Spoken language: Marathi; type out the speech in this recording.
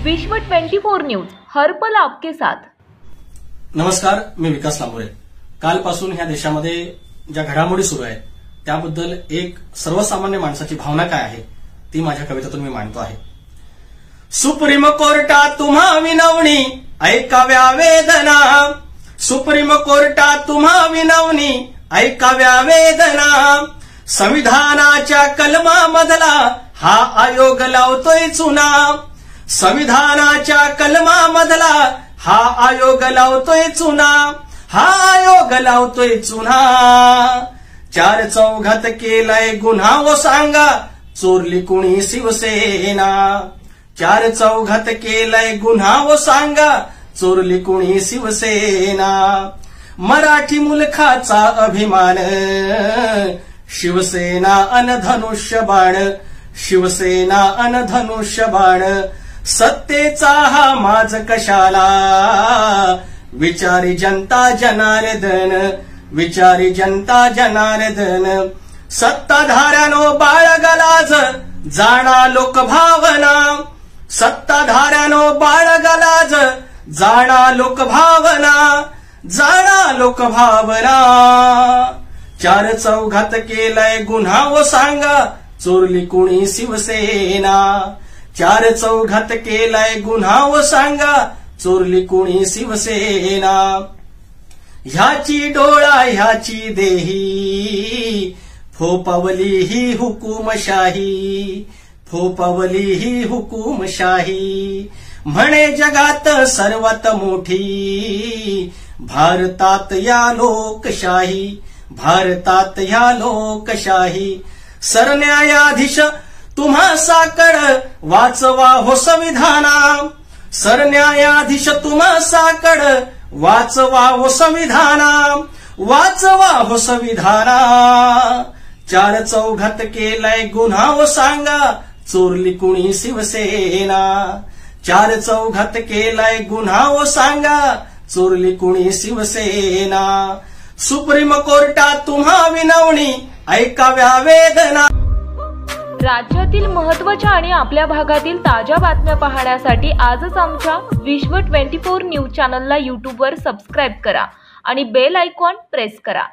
विश्व 24 न्यूज हर पल आपके साथ। नमस्कार, मी विकास लांबोरे। कालपासून ह्या देशामध्ये ज्या घडामोडी सुरू आहेत त्याबद्दल एक सर्वसामान्य माणसाची भावना काय आहे ती माझ्या कवितेतून मी मांडतो आहे। सुप्रीम कोर्टात तुम्हा विनवणी ऐकाव्या वेदना, सुप्रीम कोर्टात तुम्हा विनवणी ऐकाव्या वेदना, संविधानाच्या कलमामधला हा आयोग लावतोय चुना, संविधानाच्या कलमामधला हा आयोग लावतोय चुना, हा आयोग लावतोय चुना। चार चौघात केलाय गुन्हा व सांगा चोरली कुणी शिवसेना, चार चौघात केलाय गुन्हा व सांगा चोरली कुणी शिवसेना। मराठी मुलखाचा अभिमान शिवसेना अन धनुष्यबाण, शिवसेना अन धनुष्यबाण, सत्तेचा हा माज कशाला विचारी जनता जनार्दन, विचारी जनता जनार्दन। सत्ताधाऱ्यानो बाळगलाज जाणा लोकभावना, सत्ताधाऱ्यानो बाळगलाज जाणा लोकभावना, जाणा लोकभावना। चार चौघात केलाय गुन्हा व सांगा चोरली कुणी शिवसेना, चार चौघात केलाय गुन्हा व सांगा चोरली कुणी शिवसेना। ह्याची डोळा ह्याची देही फोपावली ही हुकुमशाही, फोपावली ही हुकुमशाही। म्हणे जगात सर्वात मोठी भारतात या लोकशाही, भारतात या लोकशाही। सरन्यायाधीश तुम्हा साकड वाचवा हो संविधाना, सरन्यायाधीश तुम्हा साकड वाचवा हो संविधाना, वाचवा हो संविधाना। चार चौघात केलाय गुन्हा व सांगा चोरली कुणी शिवसेना, चार चौघात केलाय गुन्हा व सांगा चोरली कुणी शिवसेना। सुप्रीम कोर्टात तुम्हा विनवणी ऐकाव्या वेदना। राज्यातील महत्त्वाच्या आणि आपल्या भागातील ताज्या बातम्या पाहण्यासाठी आजच आमच्या विश्व 24 न्यूज चॅनलला YouTube वर सबस्क्राइब करा आणि बेल आयकॉन प्रेस करा।